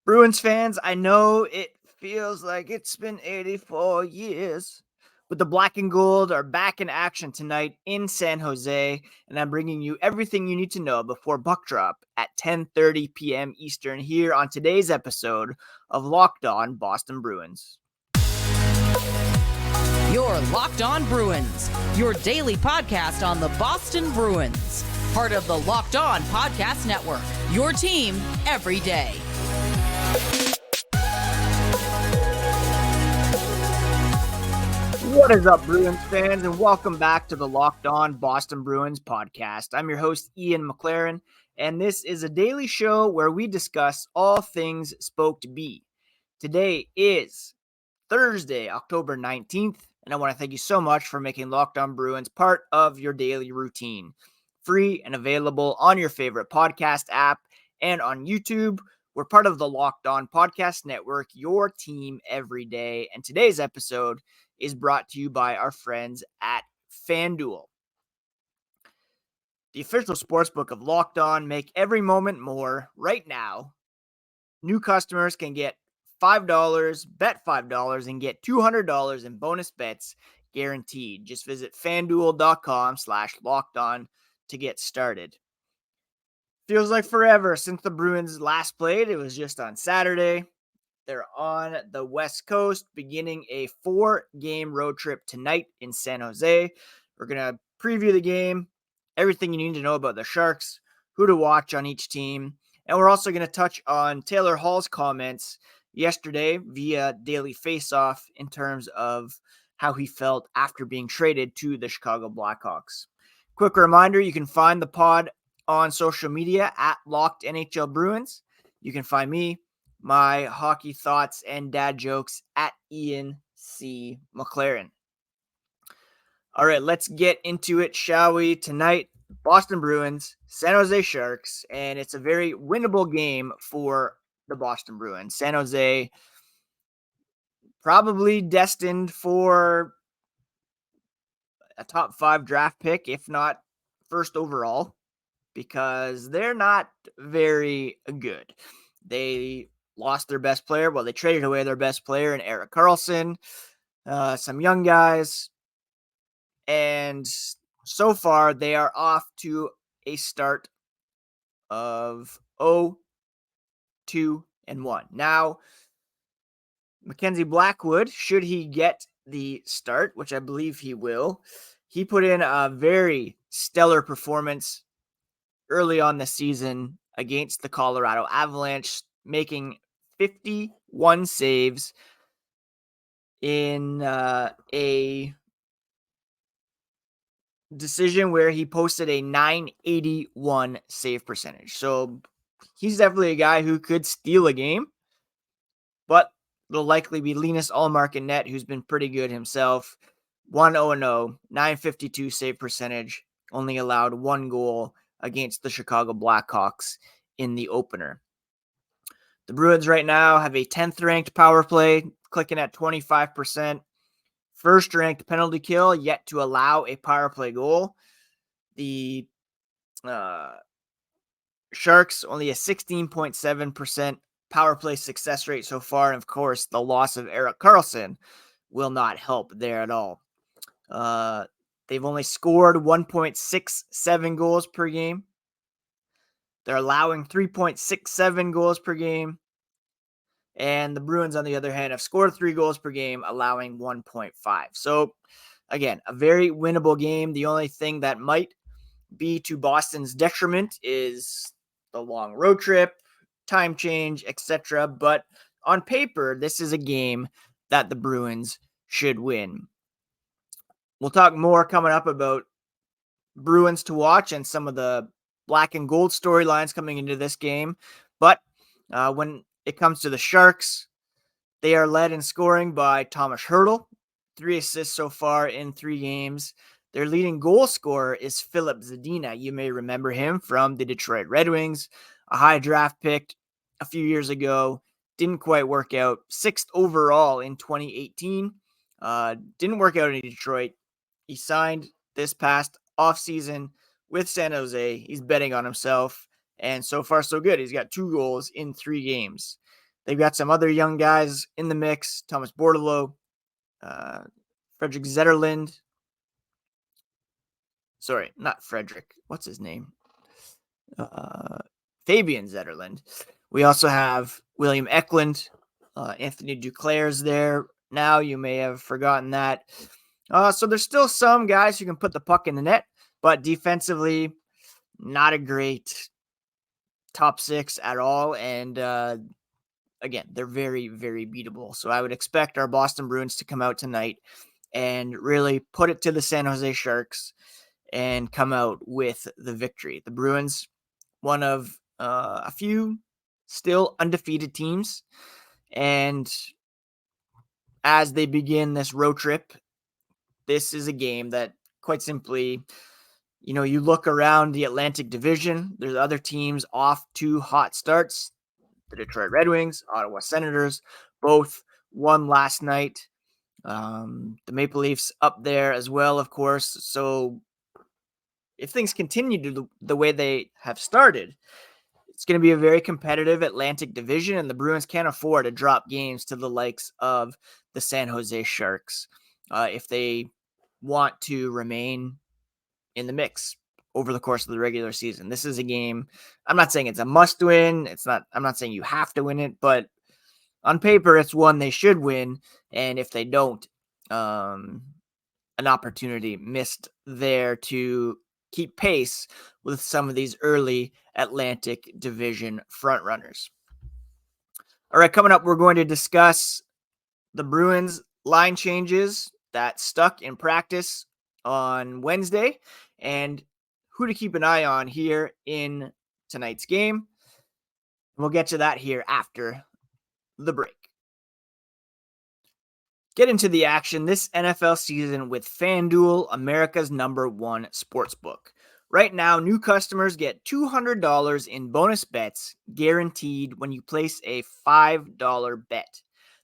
Bruins fans, I know it feels like it's been 84 years, but the black and gold are back in action tonight in San Jose, and I'm bringing you everything you need to know before buck drop at 10:30 p.m. Eastern here on today's episode of Locked On Boston Bruins. You're Locked On Bruins, your daily podcast on the Boston Bruins, part of the Locked On Podcast Network, your team every day. What is up, Bruins fans, and welcome back to the Locked On Boston Bruins podcast. I'm your host, Ian McLaren, and this is a daily show where we discuss all things Spoke to Be. Today is Thursday, October 19th, and I want to thank you so much for making Locked On Bruins part of your daily routine. Free and available on your favorite podcast app and on YouTube. We're part of the Locked On Podcast Network, your team every day. And today's episode is brought to you by our friends at FanDuel, the official sportsbook of Locked On. Make every moment more. Right now, new customers can get $5, bet $5, and get $200 in bonus bets guaranteed. Just visit fanduel.com/lockedon to get started. Feels like forever since the Bruins last played. It was just on Saturday. They're on the West Coast, beginning a 4-game road trip tonight in San Jose. We're going to preview the game, everything you need to know about the Sharks, who to watch on each team, and we're also going to touch on Taylor Hall's comments yesterday via Daily Faceoff in terms of how he felt after being traded to the Chicago Blackhawks. Quick reminder, you can find the pod on social media at Locked NHL Bruins. You can find me, my hockey thoughts and dad jokes at Ian C. McLaren. All right, let's get into it, shall we? Tonight, Boston Bruins, San Jose Sharks, and it's a very winnable game for the Boston Bruins. San Jose probably destined for a top 5 draft pick, if not first overall, because they're not very good. They lost their best player. Well, they traded away their best player in Erik Karlsson, some young guys. And so far, they are off to a start of 0-2-1. Now, Mackenzie Blackwood, should he get the start, which I believe he will, he put in a very stellar performance early on the season against the Colorado Avalanche, making 51 saves in a decision where he posted a .981 save percentage. So he's definitely a guy who could steal a game, but it'll likely be Linus Ullmark in net, who's been pretty good himself. 1-0-0, .952 save percentage, only allowed 1 goal against the Chicago Blackhawks in the opener. The Bruins right now have a 10th ranked power play, clicking at 25%. First ranked penalty kill, yet to allow a power play goal. The Sharks only a 16.7% power play success rate so far. And of course, the loss of Erik Karlsson will not help there at all. They've only scored 1.67 goals per game. They're allowing 3.67 goals per game. And the Bruins, on the other hand, have scored 3 goals per game, allowing 1.5. So, again, a very winnable game. The only thing that might be to Boston's detriment is the long road trip, time change, etc. But on paper, this is a game that the Bruins should win. We'll talk more coming up about Bruins to watch and some of the black and gold storylines coming into this game. But when it comes to the Sharks, they are led in scoring by Thomas Hertl, 3 assists so far in 3 games. Their leading goal scorer is Filip Zadina. You may remember him from the Detroit Red Wings, a high draft pick a few years ago. Didn't quite work out. 6th overall in 2018. Didn't work out in Detroit. He signed this past offseason with San Jose. He's betting on himself, and so far so good. He's got 2 goals in 3 games. They've got some other young guys in the mix. Thomas Bordeleau, Frederick Zetterlund. Sorry, not Frederick. What's his name? Fabian Zetterlund. We also have William Eklund. Anthony Duclair's there now. You may have forgotten that. So there's still some guys who can put the puck in the net, but defensively, not a great top six at all. And again, they're very, very beatable. So I would expect our Boston Bruins to come out tonight and really put it to the San Jose Sharks and come out with the victory. The Bruins, one of a few still undefeated teams. And as they begin this road trip, this is a game that quite simply, you look around the Atlantic Division, there's other teams off to hot starts. The Detroit Red Wings, Ottawa Senators, both won last night. The Maple Leafs up there as well, of course. So if things continue the way they have started, it's going to be a very competitive Atlantic Division, and the Bruins can't afford to drop games to the likes of the San Jose Sharks if they want to remain in the mix over the course of the regular season. This is a game. I'm not saying it's a must win. I'm not saying you have to win it, but on paper, it's one they should win. And if they don't, an opportunity missed there to keep pace with some of these early Atlantic Division frontrunners. All right, coming up, we're going to discuss the Bruins line changes that stuck in practice on Wednesday and who to keep an eye on here in tonight's game. We'll get to that here after the break. Get into the action this NFL season with FanDuel, America's #1 sportsbook. Right now, new customers get $200 in bonus bets guaranteed when you place a $5 bet.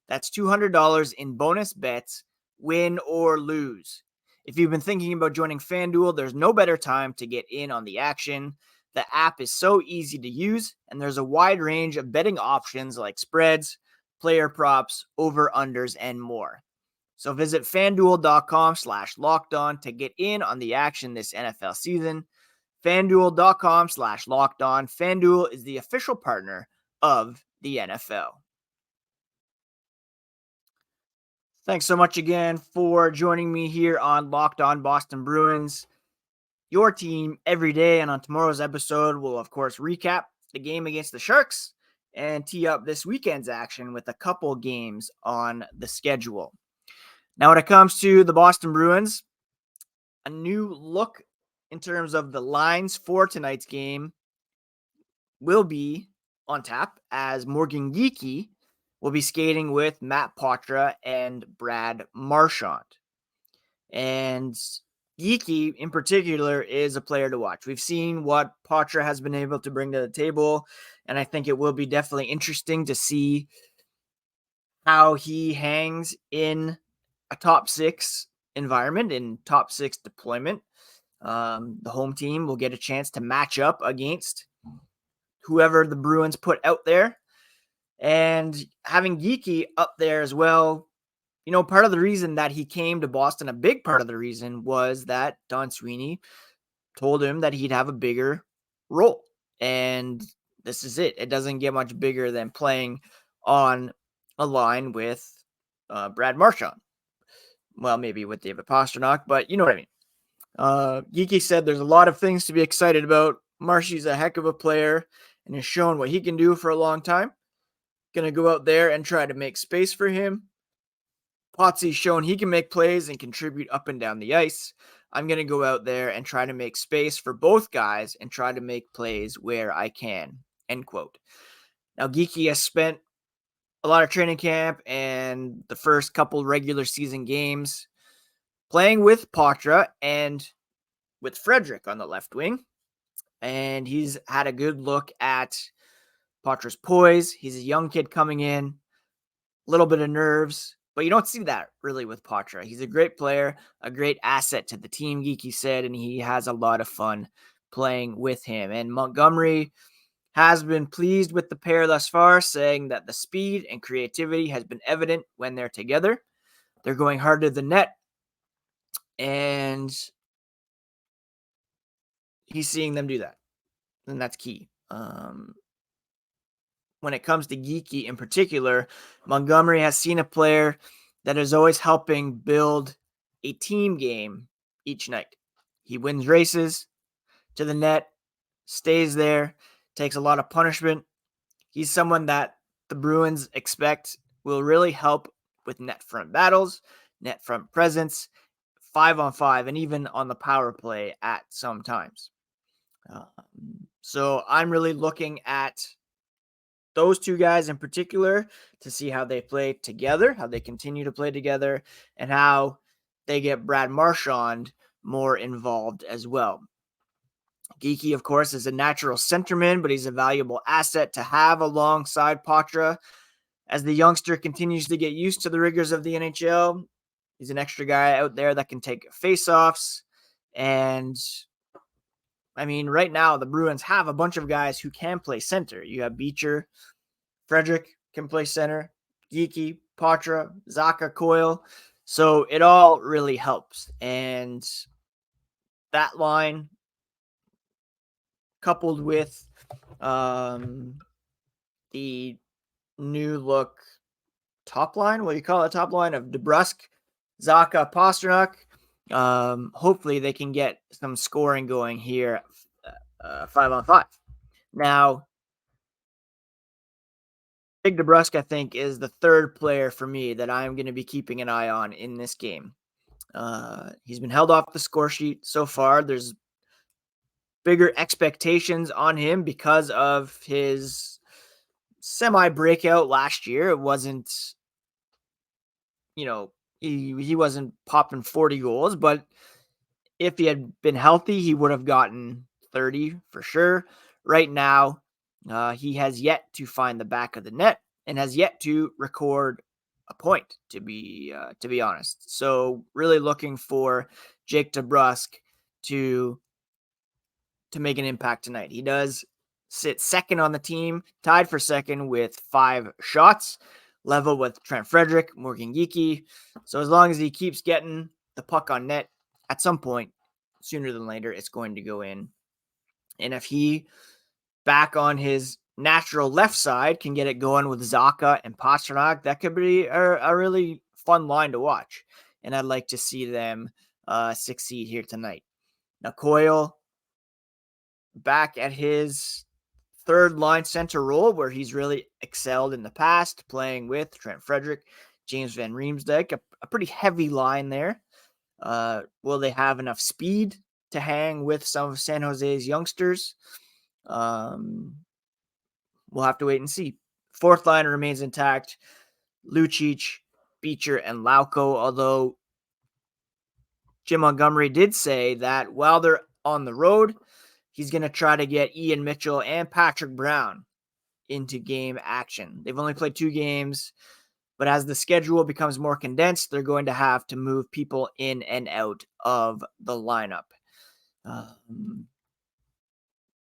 That's $200 in bonus bets, win or lose. If you've been thinking about joining FanDuel, there's no better time to get in on the action. The app is so easy to use, and there's a wide range of betting options like spreads, player props, over-unders, and more. So visit FanDuel.com/LockedOn to get in on the action this NFL season. FanDuel.com/LockedOn. FanDuel is the official partner of the NFL. Thanks so much again for joining me here on Locked On Boston Bruins, your team every day. And on tomorrow's episode, we'll, of course, recap the game against the Sharks and tee up this weekend's action with a couple games on the schedule. Now, when it comes to the Boston Bruins, a new look in terms of the lines for tonight's game will be on tap as Morgan Geekie will be skating with Matt Poitras and Brad Marchand. And Geekie, in particular, is a player to watch. We've seen what Poitras has been able to bring to the table, and I think it will be definitely interesting to see how he hangs in a top six environment, in top six deployment. The home team will get a chance to match up against whoever the Bruins put out there. And having Geekie up there as well, part of the reason that he came to Boston, a big part of the reason was that Don Sweeney told him that he'd have a bigger role. And this is it. It doesn't get much bigger than playing on a line with Brad Marchand. Well, maybe with David Pastrnak, but you know what I mean. Geekie said there's a lot of things to be excited about. Marshy's a heck of a player and has shown what he can do for a long time. Going to go out there and try to make space for him. Potsy's shown he can make plays and contribute up and down the ice. I'm going to go out there and try to make space for both guys and try to make plays where I can, end quote. Now, Geekie has spent a lot of training camp and the first couple regular season games playing with Poitras and with Frederick on the left wing. And he's had a good look at Poitras' poise. He's a young kid coming in, a little bit of nerves, but you don't see that really with Poitras. He's a great player, a great asset to the team, Geekie said, and he has a lot of fun playing with him. And Montgomery has been pleased with the pair thus far, saying that the speed and creativity has been evident when they're together. They're going hard to the net, and he's seeing them do that, and that's key. When it comes to Geekie in particular, Montgomery has seen a player that is always helping build a team game each night. He wins races to the net, stays there, takes a lot of punishment. He's someone that the Bruins expect will really help with net front battles, net front presence, 5-on-5, and even on the power play at some times. So I'm really looking at those two guys in particular to see how they play together, how they continue to play together, and how they get Brad Marchand more involved as well. Geekie, of course, is a natural centerman, but he's a valuable asset to have alongside Poitras. As the youngster continues to get used to the rigors of the NHL, he's an extra guy out there that can take faceoffs. And I mean, right now, the Bruins have a bunch of guys who can play center. You have Beecher, Frederick can play center, Geekie, Poitras, Zacha, Coyle. So it all really helps. And that line, coupled with the new look top line, what do you call it? Top line of DeBrusk, Zacha, Pastrnak. Hopefully they can get some scoring going here, 5-on-5. Now, Big DeBrusk, I think, is the third player for me that I'm going to be keeping an eye on in this game. He's been held off the score sheet so far. There's bigger expectations on him because of his semi-breakout last year. It wasn't, he wasn't popping 40 goals, but if he had been healthy, he would have gotten 30 for sure. Right now, he has yet to find the back of the net and has yet to record a point, to be honest. So really looking for Jake DeBrusk to make an impact tonight. He does sit second on the team, tied for second with 5 shots, level with Trent Frederick, Morgan Geekie. So as long as he keeps getting the puck on net, at some point, sooner than later, it's going to go in. And if he, back on his natural left side, can get it going with Zacha and Pastrnak, that could be a really fun line to watch. And I'd like to see them succeed here tonight. Now, Coyle, back at his third line center role where he's really excelled in the past, playing with Trent Frederick, James Van Riemsdyk, a pretty heavy line there. Will they have enough speed to hang with some of San Jose's youngsters? We'll have to wait and see. Fourth line remains intact. Lucic, Beecher, and Lauko, although Jim Montgomery did say that while they're on the road, he's going to try to get Ian Mitchell and Patrick Brown into game action. They've only played 2 games, but as the schedule becomes more condensed, they're going to have to move people in and out of the lineup.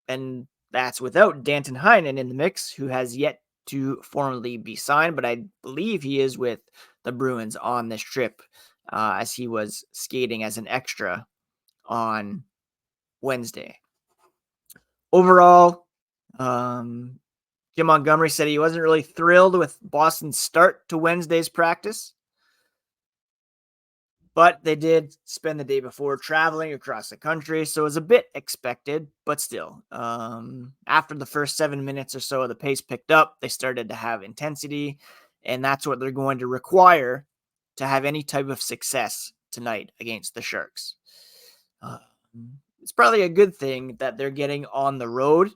And that's without Danton Heinen in the mix, who has yet to formally be signed, but I believe he is with the Bruins on this trip, as he was skating as an extra on Wednesday. Overall, Jim Montgomery said he wasn't really thrilled with Boston's start to Wednesday's practice, but they did spend the day before traveling across the country, so it was a bit expected, but still. After the first 7 minutes or so, the pace picked up. They started to have intensity, and that's what they're going to require to have any type of success tonight against the Sharks. It's probably a good thing that they're getting on the road.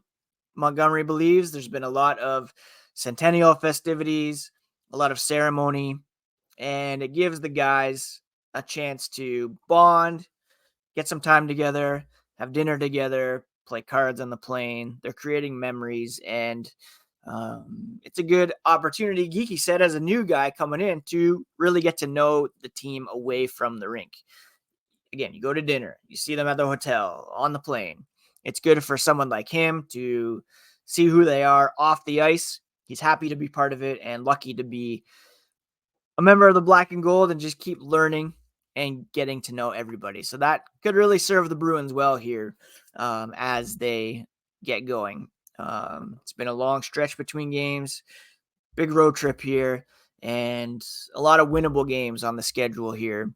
Montgomery believes there's been a lot of centennial festivities, a lot of ceremony, and it gives the guys a chance to bond, get some time together, have dinner together, play cards on the plane. They're creating memories, and it's a good opportunity, Geekie said, as a new guy coming in, to really get to know the team away from the rink. Again, you go to dinner, you see them at the hotel, on the plane. It's good for someone like him to see who they are off the ice. He's happy to be part of it and lucky to be a member of the Black and Gold and just keep learning and getting to know everybody. So that could really serve the Bruins well here as they get going. It's been a long stretch between games, big road trip here, and a lot of winnable games on the schedule here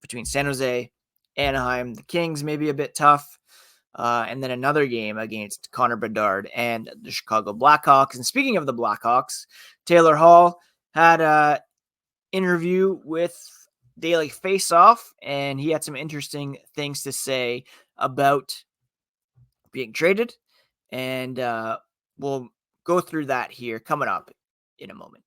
between San Jose, Anaheim. The Kings may be a bit tough. And then another game against Connor Bedard and the Chicago Blackhawks. And speaking of the Blackhawks, Taylor Hall had an interview with Daily Faceoff, and he had some interesting things to say about being traded. And we'll go through that here coming up in a moment.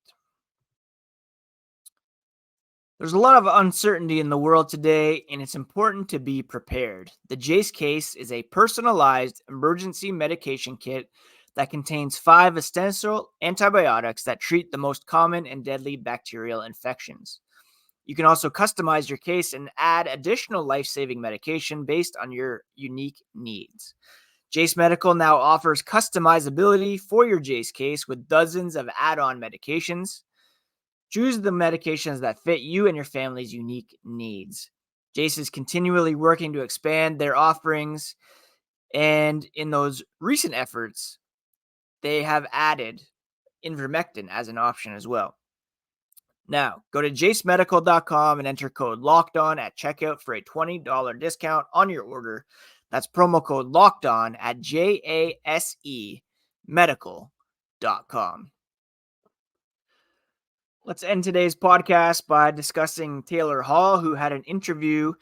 There's a lot of uncertainty in the world today, and it's important to be prepared. The Jace case is a personalized emergency medication kit that contains 5 essential antibiotics that treat the most common and deadly bacterial infections. You can also customize your case and add additional life-saving medication based on your unique needs. Jase Medical now offers customizability for your Jace case with dozens of add-on medications. Choose the medications that fit you and your family's unique needs. Jace is continually working to expand their offerings, and in those recent efforts, they have added ivermectin as an option as well. Now, go to jasemedical.com and enter code LOCKEDON at checkout for a $20 discount on your order. That's promo code LOCKEDON at jasemedical.com. Let's end today's podcast by discussing Taylor Hall, who had an interview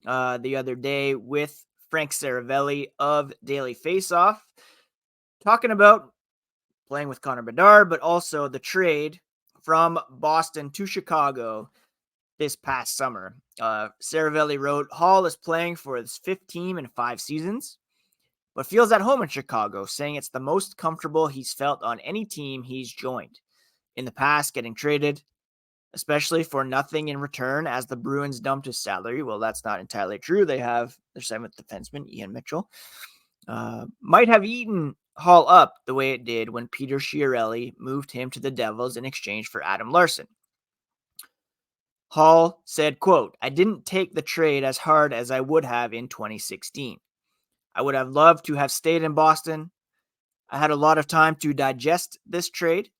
the other day with Frank Saravelli of Daily Faceoff, talking about playing with Connor Bedard, but also the trade from Boston to Chicago this past summer. Saravelli wrote, Hall is playing for his 5th team in 5 seasons, but feels at home in Chicago, saying it's the most comfortable he's felt on any team he's joined. In the past, getting traded, especially for nothing in return, as the Bruins dumped his salary. Well, that's not entirely true. They have their 7th defenseman, Ian Mitchell. Might have eaten Hall up the way it did when Peter Chiarelli moved him to the Devils in exchange for Adam Larson. Hall said, quote, I didn't take the trade as hard as I would have in 2016. I would have loved to have stayed in Boston. I had a lot of time to digest this trade.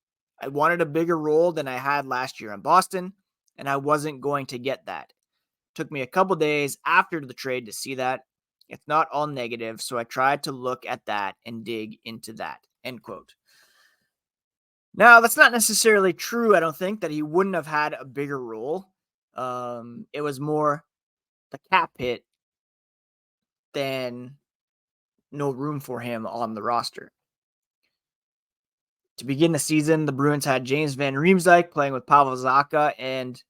I wanted a bigger role than I had last year in Boston, and I wasn't going to get that. It took me a couple days after the trade to see that. It's not all negative, so I tried to look at that and dig into that, end quote. Now, that's not necessarily true, I don't think, that he wouldn't have had a bigger role. It was more the cap hit than no room for him on the roster. To begin the season, the Bruins had James Van Riemsdyk playing with Pavel Zacha and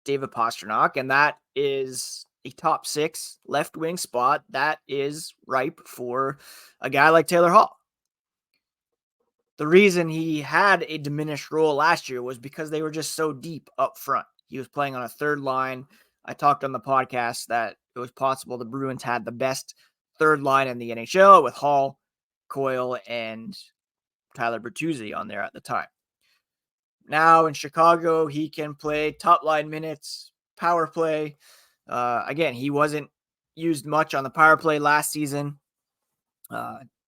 David Pastrnak, and that is a top 6 left wing spot that is ripe for a guy like Taylor Hall. The reason he had a diminished role last year was because they were just so deep up front. He was playing on a 3rd line. I talked on the podcast that it was possible the Bruins had the best 3rd line in the NHL with Hall, Coyle, and Tyler Bertuzzi on there at the time. Now in Chicago, he can play top line minutes, power play. Again, he wasn't used much on the power play last season.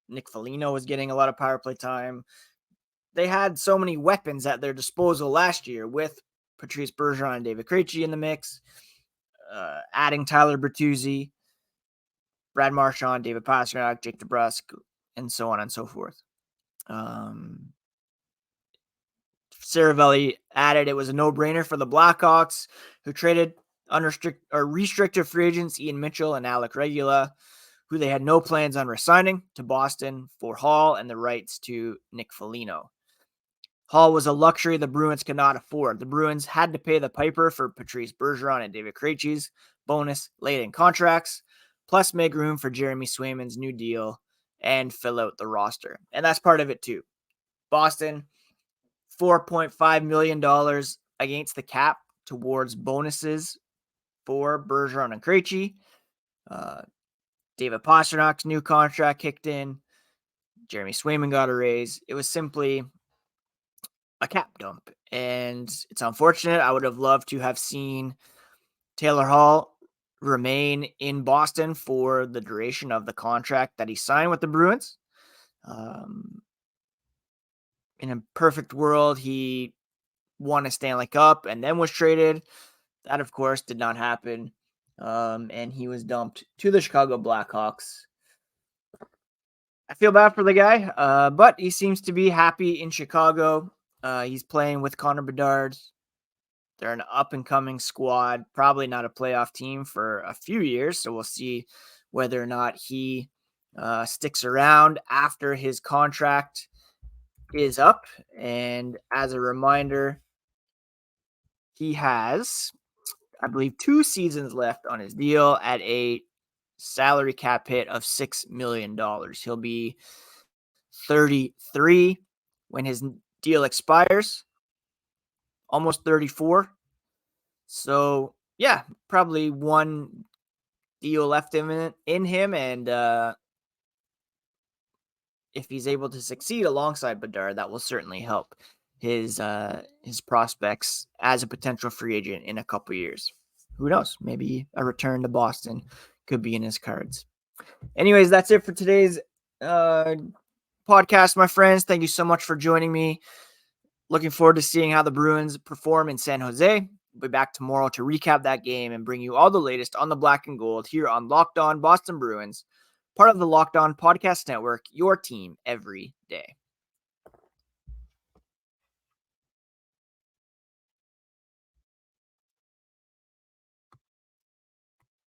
Nick Foligno was getting a lot of power play time. They had so many weapons at their disposal last year with Patrice Bergeron and David Krejci in the mix, adding Tyler Bertuzzi, Brad Marchand, David Pastrnak, Jake DeBrusk, and so on and so forth. Saravelli added it was a no-brainer for the Blackhawks, who traded restricted free agents Ian Mitchell and Alec Regula, who they had no plans on resigning, to Boston for Hall and the rights to Nick Foligno. Hall was a luxury the Bruins could not afford. The Bruins had to pay the piper for Patrice Bergeron and David Krejci's bonus late-in contracts, plus make room for Jeremy Swayman's new deal and fill out the roster. And that's part of it too. Boston, $4.5 million against the cap towards bonuses for Bergeron and Krejci. David Pasternak's new contract kicked in. Jeremy Swayman got a raise. It was simply a cap dump. And it's unfortunate. I would have loved to have seen Taylor Hall remain in Boston for the duration of the contract that he signed with the Bruins. In a perfect world, he won a Stanley Cup and then was traded. That, of course, did not happen. And he was dumped to the Chicago Blackhawks. I feel bad for the guy, but he seems to be happy in Chicago. He's playing with Connor Bedard. They're an up-and-coming squad, probably not a playoff team for a few years, so we'll see whether or not he sticks around after his contract is up. And as a reminder, he has, I believe, 2 seasons left on his deal at a salary cap hit of $6 million. He'll be 33 when his deal expires, almost 34. So, yeah, probably one deal left in him. And if he's able to succeed alongside Bedard, that will certainly help his prospects as a potential free agent in a couple years. Who knows? Maybe a return to Boston could be in his cards. Anyways, that's it for today's podcast, my friends. Thank you so much for joining me. Looking forward to seeing how the Bruins perform in San Jose. We'll be back tomorrow to recap that game and bring you all the latest on the black and gold here on Locked On Boston Bruins, part of the Locked On Podcast Network, your team every day.